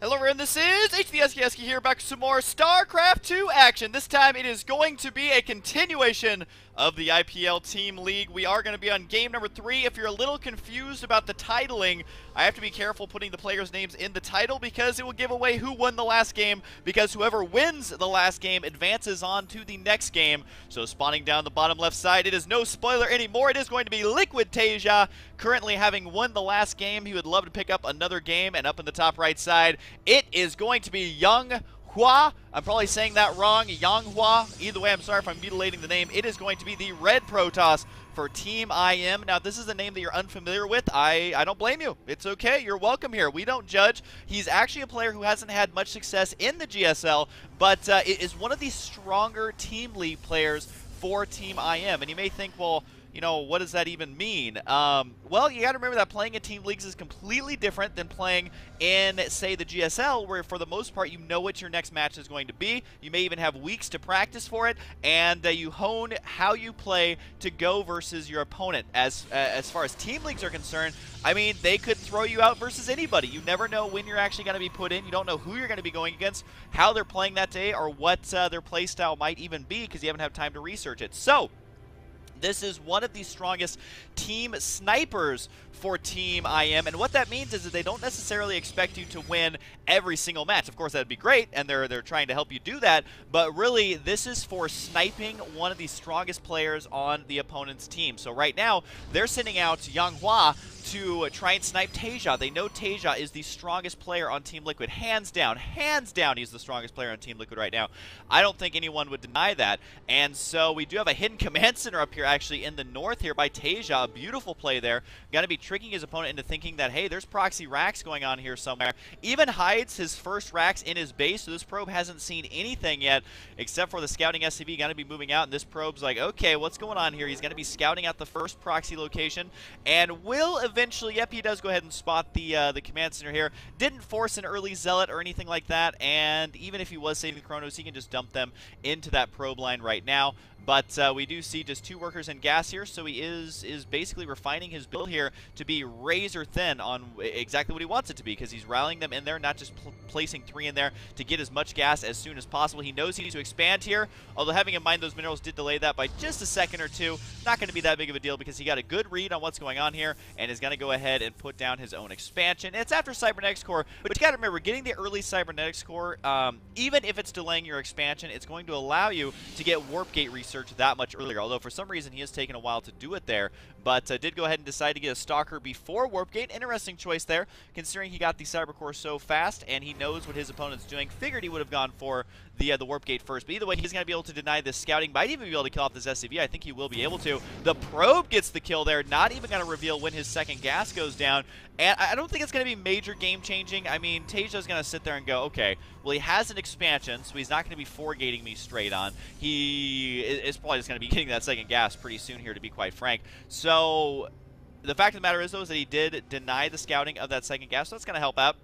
Hello everyone, this is HDCollection here, back with some more StarCraft 2 action. This time it is going to be a continuation of the IPL Team League. We are going to be on game number 3. If you're a little confused about the titling, I have to be careful putting the players' names in the title because it will give away who won the last game, because whoever wins the last game advances on to the next game. So spawning down the bottom left side, it is no spoiler anymore. It is going to be Liquid Tasia, currently having won the last game. He would love to pick up another game, and up in the top right side, it is going to be Young Hua. I'm probably saying that wrong. Yang Hua. Either way, I'm sorry if I'm mutilating the name. It is going to be the Red Protoss for Team IM. Now, this is a name that you're unfamiliar with. I don't blame you. It's okay. You're welcome here. We don't judge. He's actually a player who hasn't had much success in the GSL, but is one of the stronger Team League players for Team IM. And you may think, well, you know, what does that even mean? Well, you got to remember that playing in team leagues is completely different than playing in, say, the GSL, where for the most part you know what your next match is going to be. You may even have weeks to practice for it, and you hone how you play to go versus your opponent. As far as team leagues are concerned, I mean, they could throw you out versus anybody. You never know when you're actually going to be put in. You don't know who you're going to be going against, how they're playing that day, or what their play style might even be, because you haven't had time to research it. So this is one of the strongest team snipers for Team IM, and what that means is that they don't necessarily expect you to win every single match. Of course, that'd be great, and they're trying to help you do that, but really, this is for sniping one of the strongest players on the opponent's team. So right now, they're sending out Yang Hua to try and snipe Tasia. They know Tasia is the strongest player on Team Liquid. Hands down, he's the strongest player on Team Liquid right now. I don't think anyone would deny that. And so we do have a hidden command center up here actually in the north here by Tasia. A beautiful play there. Going to be tricking his opponent into thinking that, hey, there's proxy racks going on here somewhere. Even hides his first racks in his base, so this probe hasn't seen anything yet except for the scouting SCV. Going to be moving out, and this probe's like, okay, what's going on here? He's going to be scouting out the first proxy location, and will eventually, yep, he does go ahead and spot the command center here. Didn't force an early zealot or anything like that, and even if he was saving Chronos, he can just dump them into that probe line right now. But we do see just 2 workers in gas here, so he is basically refining his build here to be razor thin on exactly what he wants it to be, because he's rallying them in there, not just placing 3 in there to get as much gas as soon as possible. He knows he needs to expand here, although having in mind those minerals did delay that by just a second or 2. Not going to be that big of a deal because he got a good read on what's going on here and is going to go ahead and put down his own expansion. It's after Cybernetics Core, but you got to remember, getting the early Cybernetics Core, even if it's delaying your expansion, it's going to allow you to get Warp Gate research that much earlier, although for some reason he has taken a while to do it there, but did go ahead and decide to get a Stalker before Warp Gate. Interesting choice there, considering he got the Cybercore so fast and he knows what his opponent's doing. Figured he would have gone for the Warp Gate first, but either way, he's going to be able to deny this scouting. Might even be able to kill off this SCV. I think he will be able to. The probe gets the kill there, not even going to reveal when his second gas goes down, and I don't think it's going to be major game-changing. I mean, Tasia's going to sit there and go, okay, well, he has an expansion, so he's not going to be 4-gating me straight on. He is probably just going to be getting that second gas pretty soon here, to be quite frank. So the fact of the matter is, though, is that he did deny the scouting of that second gas, so that's going to help out.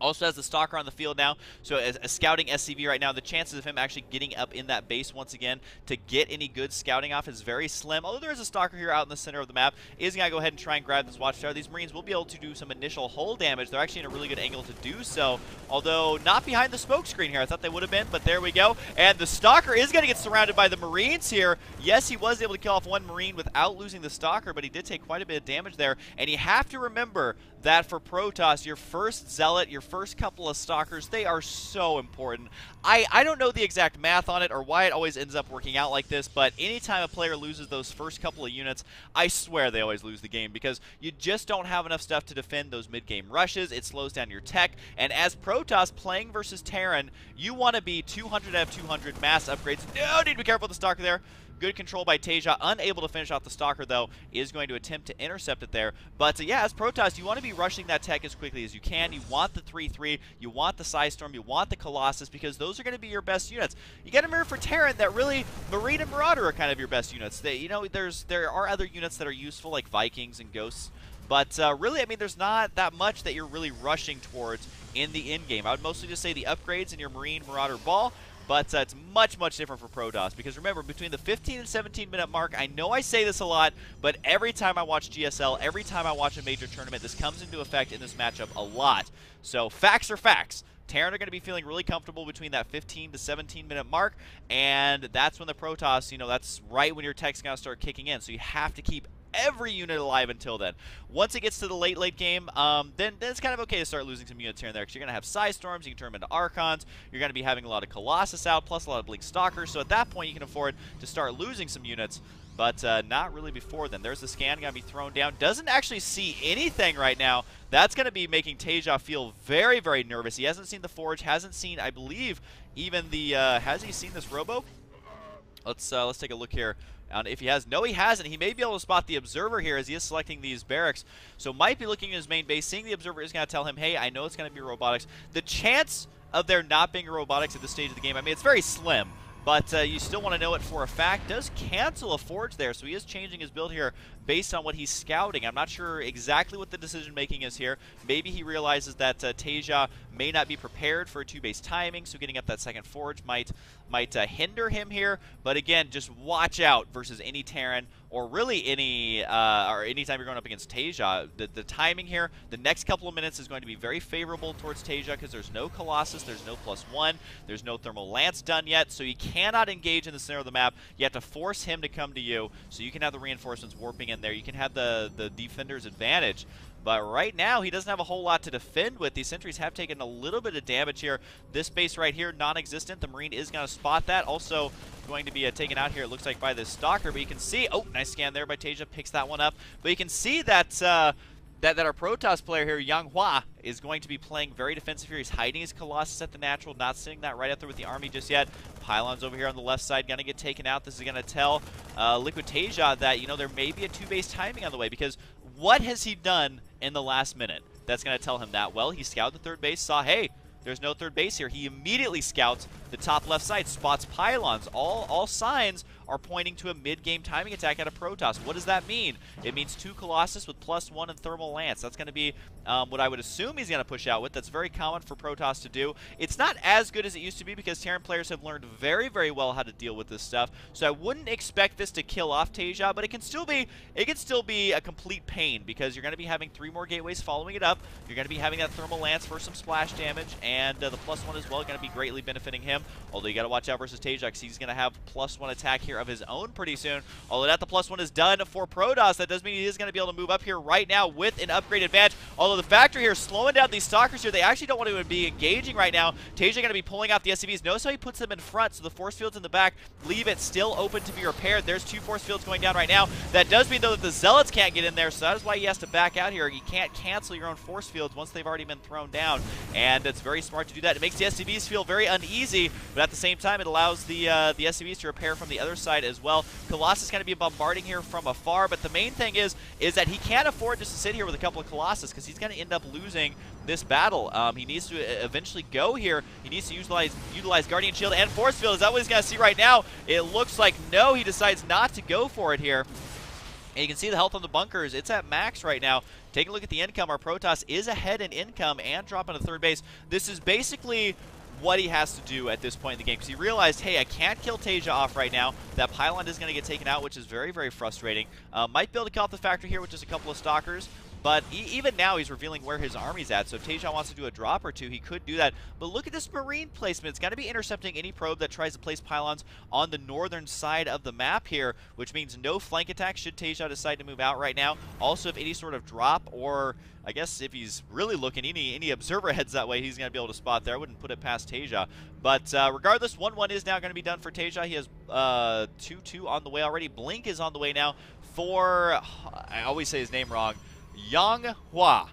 Also has the Stalker on the field now, so as a scouting SCV right now, the chances of him actually getting up in that base once again to get any good scouting off is very slim. Although there is a Stalker here out in the center of the map, is going to go ahead and try and grab this Watchtower. These Marines will be able to do some initial hull damage. They're actually in a really good angle to do so, although not behind the smoke screen here. I thought they would have been, but there we go. And the Stalker is going to get surrounded by the Marines here. Yes, he was able to kill off 1 Marine without losing the Stalker, but he did take quite a bit of damage there. And you have to remember that for Protoss, your first Zealot, your first couple of Stalkers, they are so important. I don't know the exact math on it or why it always ends up working out like this, but anytime a player loses those first couple of units, I swear they always lose the game, because you just don't have enough stuff to defend those mid-game rushes. It slows down your tech, and as Protoss playing versus Terran, you want to be 200 out of 200 mass upgrades. No, need to be careful with the Stalker there. Good control by Tasia, unable to finish off the Stalker, though, is going to attempt to intercept it there. But yeah, as Protoss, you want to be rushing that tech as quickly as you can. You want the 3-3, you want the Psystorm, you want the Colossus, because those are going to be your best units. You got to remember for Terran that really Marine and Marauder are kind of your best units. You know, there are other units that are useful, like Vikings and Ghosts. But really, I mean, there's not that much that you're really rushing towards in the end game. I would mostly just say the upgrades in your Marine Marauder Ball. But it's much, much different for Protoss, because remember, between the 15 and 17-minute mark, I know I say this a lot, but every time I watch GSL, every time I watch a major tournament, this comes into effect in this matchup a lot. So facts are facts. Terran are going to be feeling really comfortable between that 15 to 17-minute mark, and that's when the Protoss, you know, that's right when your tech's going to start kicking in. So you have to keep every unit alive until then. Once it gets to the late game, then it's kind of okay to start losing some units here and there, because you're going to have Psy Storms, you can turn them into Archons, you're going to be having a lot of Colossus out, plus a lot of Blink Stalkers, so at that point you can afford to start losing some units, but not really before then. There's the scan going to be thrown down. Doesn't actually see anything right now. That's going to be making Teja feel very, very nervous. He hasn't seen the Forge, hasn't seen, I believe, even the, has he seen this Robo? Let's take a look here. And if he has, no he hasn't. He may be able to spot the Observer here as he is selecting these barracks. So might be looking at his main base. Seeing the Observer is going to tell him, hey, I know it's going to be robotics. The chance of there not being robotics at this stage of the game, I mean, it's very slim. But you still want to know it for a fact. Does cancel a Forge there, so he is changing his build here based on what he's scouting. I'm not sure exactly what the decision-making is here. Maybe he realizes that Teja may not be prepared for a 2-base timing, so getting up that second Forge might hinder him here. But again, just watch out versus any Terran, or really any or anytime you're going up against Teja. The timing here, the next couple of minutes is going to be very favorable towards Teja, because there's no Colossus, there's no +1, there's no Thermal Lance done yet, so you cannot engage in the center of the map. You have to force him to come to you, so you can have the reinforcements warping in there. You can have the defender's advantage. But right now, he doesn't have a whole lot to defend with. These sentries have taken a little bit of damage here. This base right here, non-existent. The Marine is going to spot that. Also going to be taken out here, it looks like, by this Stalker. But you can see, oh, nice scan there by Teja, picks that one up. But you can see that that our Protoss player here, Yang Hua, is going to be playing very defensive here. He's hiding his Colossus at the natural, not sitting that right up there with the army just yet. Pylons over here on the left side going to get taken out. This is going to tell Liquid Teja that, you know, there may be a 2-base timing on the way, because what has he done in the last minute that's going to tell him that? Well, he scouted the 3rd base, saw, hey, there's no 3rd base here. He immediately scouts the top left side, spots Pylons. All signs are pointing to a mid-game timing attack out of Protoss. What does that mean? It means 2 Colossus with +1 and Thermal Lance. That's going to be what I would assume he's going to push out with. That's very common for Protoss to do. It's not as good as it used to be, because Terran players have learned very, very well how to deal with this stuff. So I wouldn't expect this to kill off Teja, but it can still be a complete pain, because you're going to be having 3 more gateways following it up. You're going to be having that Thermal Lance for some splash damage, and the +1 as well going to be greatly benefiting him. Although you got to watch out versus Teja, because he's going to have +1 attack here of his own pretty soon. Although that the +1 is done for Protoss, that does mean he is going to be able to move up here right now with an upgrade advantage. Although the factory here is slowing down these Stalkers here. They actually don't want to be engaging right now. Teja going to be pulling out the SCVs. Notice how he puts them in front, so the force fields in the back leave it still open to be repaired. There's 2 force fields going down right now. That does mean, though, that the Zealots can't get in there, so that is why he has to back out here. You can't cancel your own force fields once they've already been thrown down, and it's very smart to do that. It makes the SCVs feel very uneasy, but at the same time, it allows the SCVs to repair from the other side as well. Colossus is going to be bombarding here from afar, but the main thing is that he can't afford just to sit here with a couple of Colossus, because he's going to end up losing this battle. He needs to eventually go here. He needs to utilize Guardian Shield and Force Field. Is that what he's going to see right now? It looks like no, he decides not to go for it here. And you can see the health on the bunkers. It's at max right now. Taking a look at the income, our Protoss is ahead in income and dropping to 3rd base. This is basically what he has to do at this point in the game, because he realized, hey, I can't kill Teja off right now. That Pylon is going to get taken out, which is very, very frustrating. Might be able to kill off the factory here with just a couple of Stalkers. But even now, he's revealing where his army's at. So if Teja wants to do a drop or 2, he could do that. But look at this Marine placement. It's got to be intercepting any probe that tries to place pylons on the northern side of the map here, which means no flank attack should Teja decide to move out right now. Also, if any sort of drop, or I guess if he's really looking, any observer heads that way, he's going to be able to spot there. I wouldn't put it past Teja. But regardless, 1-1 is now going to be done for Teja. He has 2-2 on the way already. Blink is on the way now for, I always say his name wrong, Yang Hua.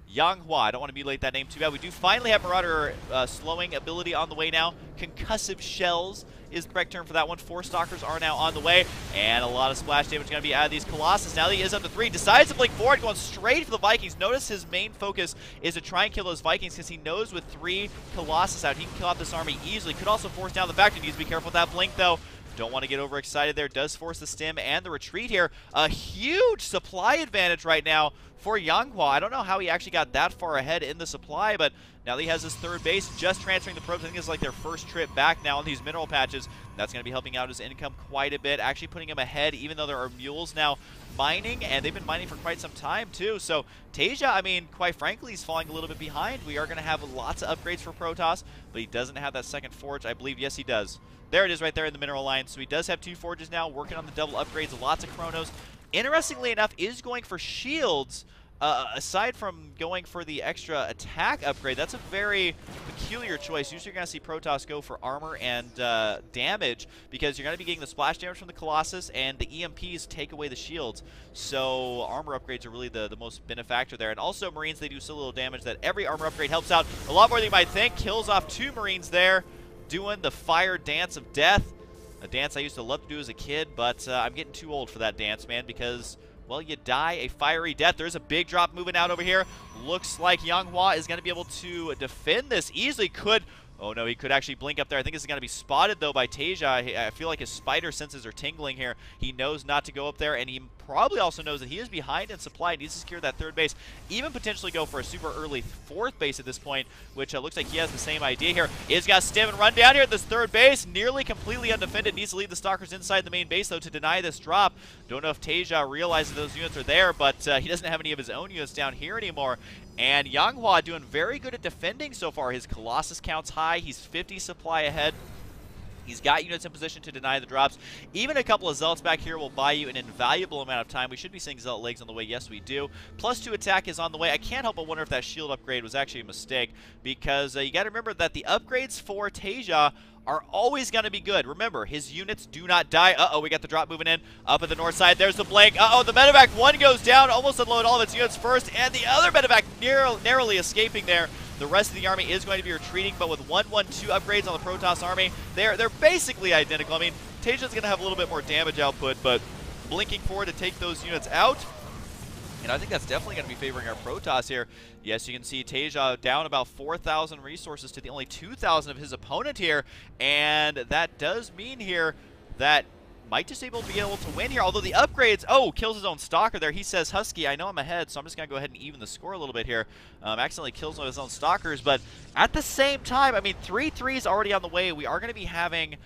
Yang Hua. I don't want to mutilate that name too bad. We do finally have Marauder slowing ability on the way now. Concussive Shells is the correct term for that one. 4 Stalkers are now on the way, and a lot of splash damage going to be out of these Colossus. Now that he is up to 3, decides to blink forward, going straight for the Vikings. Notice his main focus is to try and kill those Vikings, because he knows with 3 Colossus out, he can kill out this army easily. Could also force down the factory. Needs to be careful with that blink, though. Don't want to get overexcited there. Does force the stim and the retreat here. A huge supply advantage right now for Yanghua. I don't know how he actually got that far ahead in the supply, but now that he has his third base, just transferring the probes. I think it's like their first trip back now on these mineral patches. That's going to be helping out his income quite a bit, actually putting him ahead, even though there are mules now mining, and they've been mining for quite some time too. So Tasia, I mean, quite frankly, he's falling a little bit behind. We are going to have lots of upgrades for Protoss, but he doesn't have that second forge. I believe, yes, he does. There it is right there in the mineral line. So he does have 2 forges now, working on the double upgrades, lots of chronos. Interestingly enough, is going for shields. Aside from going for the extra attack upgrade, that's a very peculiar choice. Usually you're going to see Protoss go for armor and damage, because you're going to be getting the splash damage from the Colossus, and the EMPs take away the shields. So armor upgrades are really the most benefactor there. And also Marines, they do so little damage that every armor upgrade helps out a lot more than you might think. Kills off 2 Marines there, doing the fire dance of death. A dance I used to love to do as a kid, but I'm getting too old for that dance, man, because, well, you die a fiery death. There's a big drop moving out over here. Looks like Yanghua is going to be able to defend this easily. Oh no, he could actually blink up there. I think this is going to be spotted, though, by Tasia. I feel like his spider senses are tingling here. He knows not to go up there, and he probably also knows that he is behind in supply and needs to secure that third base. Even potentially go for a super early fourth base at this point, which looks like he has the same idea here. He's got stim and run down here at this third base. Nearly completely undefended. Needs to leave the Stalkers inside the main base, though, to deny this drop. Don't know if Tasia realizes those units are there, but he doesn't have any of his own units down here anymore. And Yanghua doing very good at defending so far. His Colossus count's high. He's 50 supply ahead. He's got units in position to deny the drops. Even a couple of Zealots back here will buy you an invaluable amount of time. We should be seeing Zealot legs on the way. Yes, we do. +2 attack is on the way. I can't help but wonder if that shield upgrade was actually a mistake, because you got to remember that the upgrades for Tasia are always going to be good. Remember, his units do not die. Uh-oh, we got the drop moving in. Up at the north side, there's the blink. Uh-oh, the medevac 1 goes down. Almost unload all of its units first, and the other medevac narrowly escaping there. The rest of the army is going to be retreating, but with 1-1-2 upgrades on the Protoss army, they're basically identical. I mean, Tasia's going to have a little bit more damage output, but blinking forward to take those units out. And I think that's definitely going to be favoring our Protoss here. Yes, you can see Tasia down about 4,000 resources to the only 2,000 of his opponent here. And that does mean here that might just be able to win here. Although the upgrades, kills his own Stalker there. He says, Husky, I know I'm ahead, so I'm just going to go ahead and even the score a little bit here. Accidentally kills one of his own Stalkers. But at the same time, I mean, 3-3 is already on the way. We are going to be having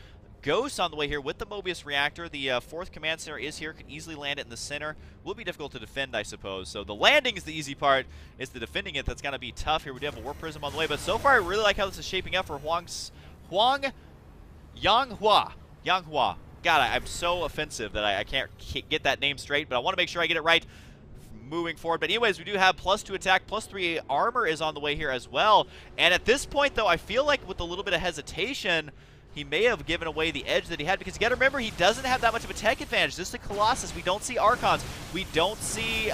Ghosts on the way here with the Mobius Reactor. The 4th command center is here, can easily land it in the center. Will be difficult to defend, I suppose. So the landing is the easy part. It's the defending it that's going to be tough here. We do have a Warp Prism on the way, but so far I really like how this is shaping up for Yanghua. God, I'm so offensive that I can't get that name straight, but I want to make sure I get it right moving forward. But anyways, we do have +2 attack, +3 armor is on the way here as well. And at this point, though, I feel like with a little bit of hesitation, he may have given away the edge that he had, because you got to remember, he doesn't have that much of a tech advantage. This is the Colossus. We don't see Archons. We don't see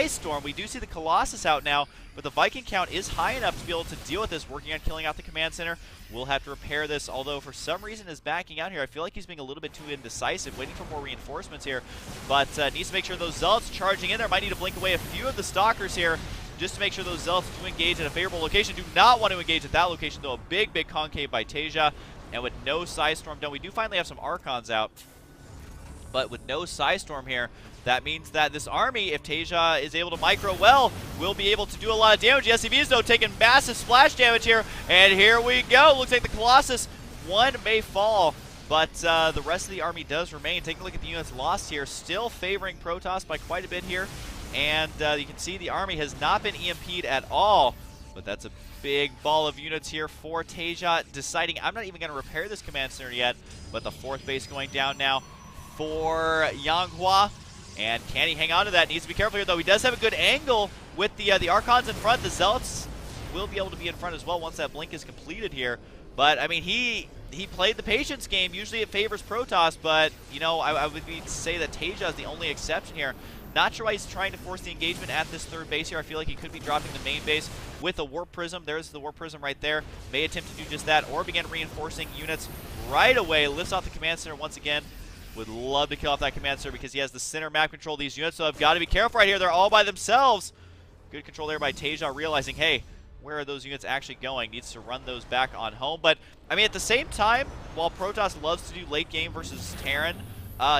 Storm. We do see the Colossus out now, but the Viking count is high enough to be able to deal with this, working on killing out the command center. We'll have to repair this, although for some reason is backing out here. I feel like he's being a little bit too indecisive, waiting for more reinforcements here, but needs to make sure those Zealots charging in there. Might need to blink away a few of the Stalkers here, just to make sure those Zealots do engage at a favorable location. Do not want to engage at that location, though. A big concave by Tasia. And with no Storm done, we do finally have some Archons out. But with no Storm here, that means that this army, if Tasia is able to micro well, will be able to do a lot of damage. The SCVs, though, taking massive splash damage here. And here we go. Looks like the Colossus, 1 may fall, but the rest of the army does remain. Take a look at the units lost here. Still favoring Protoss by quite a bit here. And you can see the army has not been EMP'd at all. But that's a big ball of units here for Tasia, deciding I'm not even going to repair this command center yet, but the 4th base going down now for Yanghua. And can he hang on to that? Needs to be careful here, though. He does have a good angle with the Archons in front. The Zealots will be able to be in front as well once that blink is completed here. But, I mean, he played the patience game. Usually it favors Protoss, but, you know, I would say that Tasia is the only exception here. Not sure why he's trying to force the engagement at this 3rd base here. I feel like he could be dropping the main base with a Warp Prism. There's the Warp Prism right there. May attempt to do just that, or begin reinforcing units right away. Lifts off the command center once again. Would love to kill off that command center because he has the center map control of these units, so I've got to be careful right here. They're all by themselves. Good control there by Tasia, realizing, hey, where are those units actually going? Needs to run those back on home. But, I mean, at the same time, while Protoss loves to do late game versus Terran,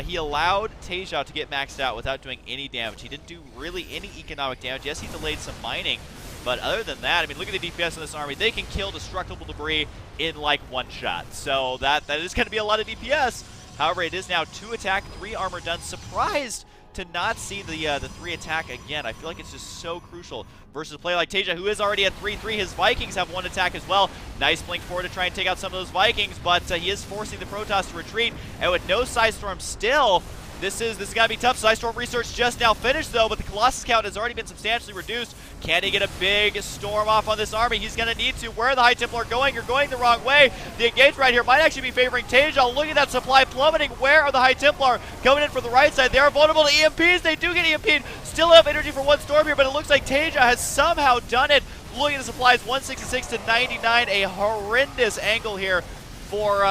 he allowed Teja to get maxed out without doing any damage. He didn't do really any economic damage. Yes, he delayed some mining, but other than that, I mean, look at the DPS in this army. They can kill destructible debris in like one shot. So that is going to be a lot of DPS. However, it is now 2 attack, 3 armor done. Surprised to not see the 3 attack again. I feel like it's just so crucial versus a player like Teja, who is already at 3-3. His Vikings have 1 attack as well. Nice blink forward to try and take out some of those Vikings, but he is forcing the Protoss to retreat. And with no Psystorm still, this is going to be tough. Psystorm research just now finished, though, but the Colossus count has already been substantially reduced. Can he get a big storm off on this army? He's going to need to. Where are the High Templar going? You're going the wrong way. The engage right here might actually be favoring Teja. Look at that supply plummeting. Where are the High Templar? Coming in from the right side. They are vulnerable to EMPs. They do get EMP'd. Still have energy for 1 storm here, but it looks like Teja has somehow done it. Look at the supplies, 166 to 99. A horrendous angle here for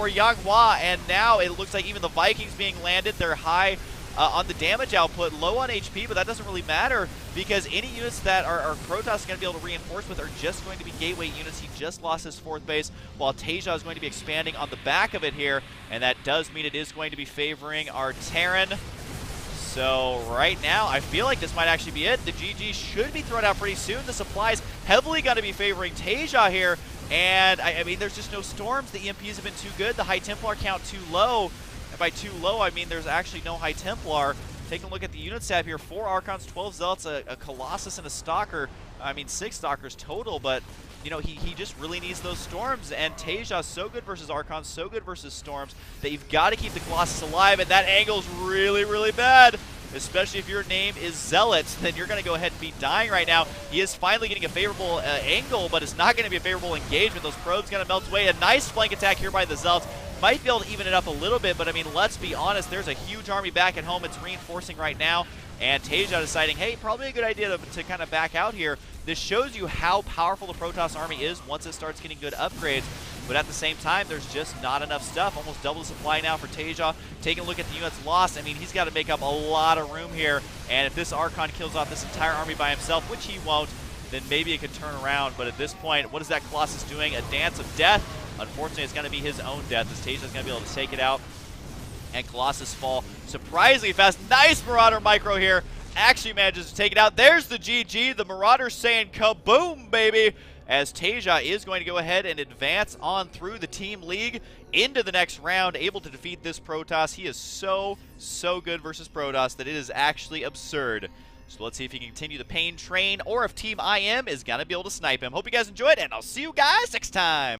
Yanghua, and now it looks like even the Vikings being landed, they're high on the damage output, low on HP, but that doesn't really matter because any units that are Protoss going to be able to reinforce with are just going to be gateway units. He just lost his 4th base, while Teja is going to be expanding on the back of it here, and that does mean it is going to be favoring our Terran. So right now, I feel like this might actually be it. The GG should be thrown out pretty soon. The supplies heavily going to be favoring Teja here. And, I mean, there's just no storms. The EMPs have been too good. The High Templar count too low. And by too low, I mean there's actually no High Templar. Taking a look at the unit stat here, 4 Archons, 12 Zealots, a Colossus, and a Stalker. I mean, 6 Stalkers total, but, you know, he just really needs those storms. And Teja's so good versus Archons, so good versus storms, that you've got to keep the Colossus alive, and that angle's really, really bad. Especially if your name is Zealot, then you're going to go ahead and be dying right now. He is finally getting a favorable angle, but it's not going to be a favorable engagement. Those probes going to melt away. A nice flank attack here by the Zealots. Might be able to even it up a little bit, but I mean, let's be honest. There's a huge army back at home. It's reinforcing right now. And Teja deciding, hey, probably a good idea to kind of back out here. This shows you how powerful the Protoss army is once it starts getting good upgrades. But at the same time, there's just not enough stuff. Almost double the supply now for Teja. Taking a look at the units lost, I mean, he's got to make up a lot of room here. And if this Archon kills off this entire army by himself, which he won't, then maybe it could turn around. But at this point, what is that Colossus doing? A dance of death. Unfortunately, it's going to be his own death as Teja's going to be able to take it out. And Colossus fall surprisingly fast. Nice Marauder micro here. Actually manages to take it out. There's the GG. The Marauder saying kaboom, baby, as Teja is going to go ahead and advance on through the team league into the next round, able to defeat this Protoss. He is so good versus Protoss that it is actually absurd. So let's see if he can continue the Payne train or if Team IM is going to be able to snipe him. Hope you guys enjoyed, and I'll see you guys next time.